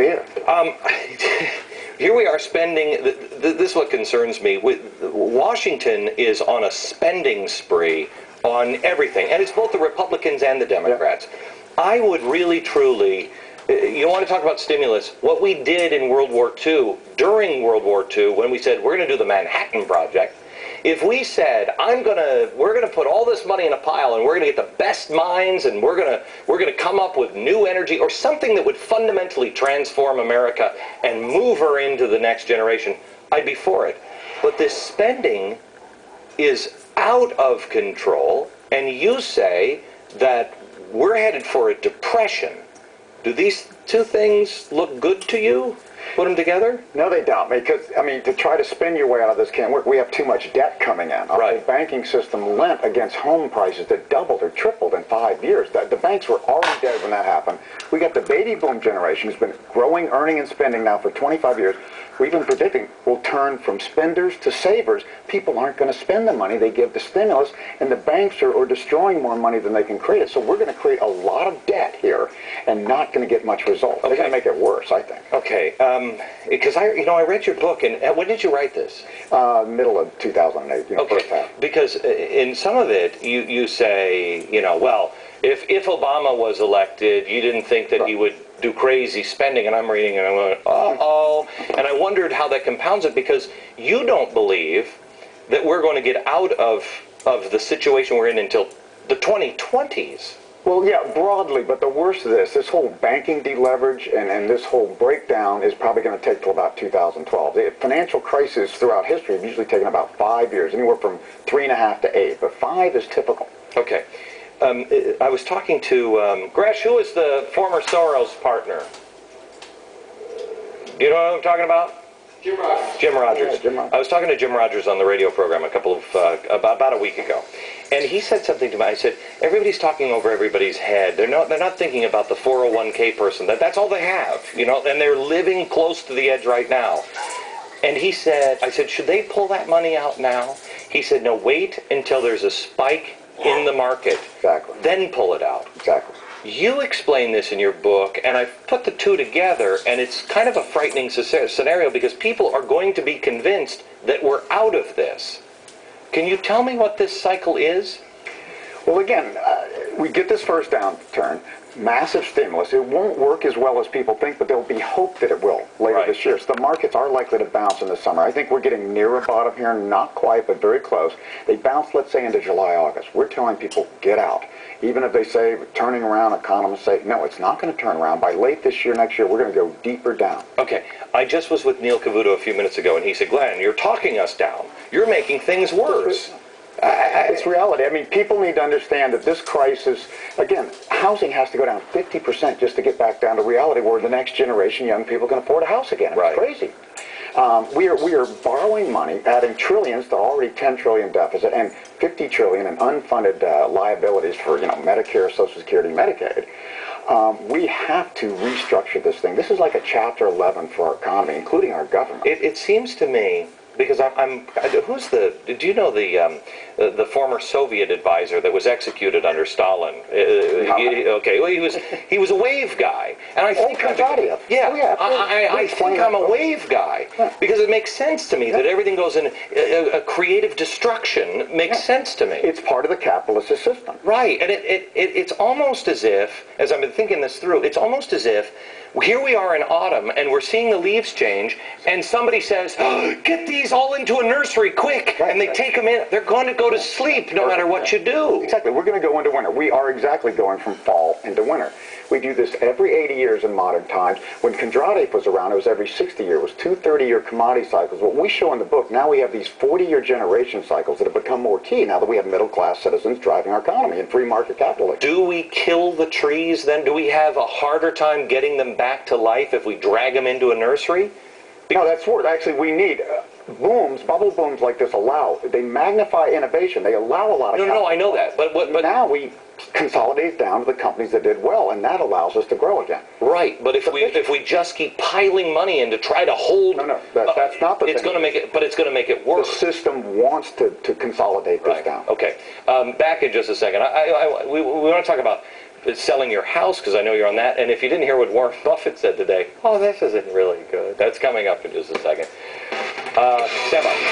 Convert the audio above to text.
fear. Here we are spending, this is what concerns me. Washington is on a spending spree on everything, and it's both the Republicans and the Democrats. Yeah. I would really, truly, you want to talk about stimulus, what we did in World War II, during World War II, when we said we're going to do the Manhattan Project, if we said we're gonna put all this money in a pile and we're gonna get the best minds and we're gonna come up with new energy or something that would fundamentally transform America and move her into the next generation, I'd be for it. But this spending is out of control, and you say that we're headed for a depression. Do these two things look good to you? Put them together? No, they don't. Because, I mean, to try to spin your way out of this can't work. We have too much debt coming in. Our right. banking system lent against home prices that doubled or tripled in 5 years. The banks were already dead when that happened. We got the baby boom generation who's been growing, earning, and spending now for 25 years. We've been predicting will turn from spenders to savers. People aren't going to spend the money they give to stimulus, and the banks are destroying more money than they can create. So we're going to create a lot of debt here and not going to get much result. Okay. They're going to make it worse, I think. Okay. Because I read your book, and when did you write this? Middle of 2008. Okay. First half. Because in some of it, you say, well, if Obama was elected, you didn't think that he would do crazy spending, and I'm reading and I'm going, uh-oh. And I wondered how that compounds it, because you don't believe that we're going to get out of the situation we're in until the 2020s. Well, yeah, broadly, but the worst of this whole banking deleverage and this whole breakdown is probably going to take till about 2012. The financial crises throughout history have usually taken about 5 years, anywhere from 3.5 to 8, but 5 is typical. Okay. I was talking to, Gresh, who is the former Soros partner? You know what I'm talking about? Jim Rogers. Jim Rogers. Yeah, Jim Rogers. I was talking to Jim Rogers on the radio program about a week ago, and he said something to me. I said, everybody's talking over everybody's head. They're not thinking about the 401k person. That's all they have, and they're living close to the edge right now. And I said, should they pull that money out now? He said, no, wait until there's a spike in the market. Exactly. Then pull it out. Exactly. You explain this in your book, and I've put the two together, and it's kind of a frightening scenario because people are going to be convinced that we're out of this. Can you tell me what this cycle is? Well, again, we get this first downturn, massive stimulus. It won't work as well as people think, but there'll be hope that it will later this year. So the markets are likely to bounce in the summer. I think we're getting near a bottom here, not quite, but very close. They bounce, let's say, into July, August. We're telling people, get out. Even if they say turning around, economists say, no, it's not going to turn around. By late this year, next year, we're going to go deeper down. Okay. I just was with Neil Cavuto a few minutes ago, and he said, Glenn, you're talking us down. You're making things worse. It's reality. I mean, people need to understand that this crisis, again, housing has to go down 50% just to get back down to reality where the next generation young people can afford a house again. It's crazy. We are borrowing money, adding trillions to already 10 trillion deficit and 50 trillion in unfunded liabilities for Medicare, Social Security, Medicaid. We have to restructure this thing. This is like a Chapter 11 for our economy, including our government. It seems to me, because do you know the former Soviet advisor that was executed under Stalin? Okay, well, he was a wave guy, and I think I think I'm a wave guy because it makes sense to me that everything goes in a creative destruction makes sense to me. It's part of the capitalist system, right? And it's almost as if, as I've been thinking this through, it's almost as if here we are in autumn and we're seeing the leaves change, and somebody says, oh, get these all into a nursery quick, and they take them in. They're going to go to sleep no matter what you do. Exactly. We're going to go into winter. We are exactly going from fall into winter. We do this every 80 years in modern times. When Kondratev was around, it was every 60 years. It was 2 30-year commodity cycles. What we show in the book, now we have these 40-year generation cycles that have become more key now that we have middle-class citizens driving our economy and free market capitalism. Do we kill the trees then? Do we have a harder time getting them back to life if we drag them into a nursery? No, that's what actually we need. Booms, bubble booms like this they magnify innovation. They allow a lot of No, I know that. But now we consolidate down to the companies that did well, and that allows us to grow again. Right, but if we just keep piling money in to try to hold, that's not the thing. It's going to make it, but it's going to make it worse. The system wants to consolidate this down. Okay, back in just a second. We want to talk about selling your house, because I know you're on that. And if you didn't hear what Warren Buffett said today, oh, this isn't really good. That's coming up in just a second. Stand by.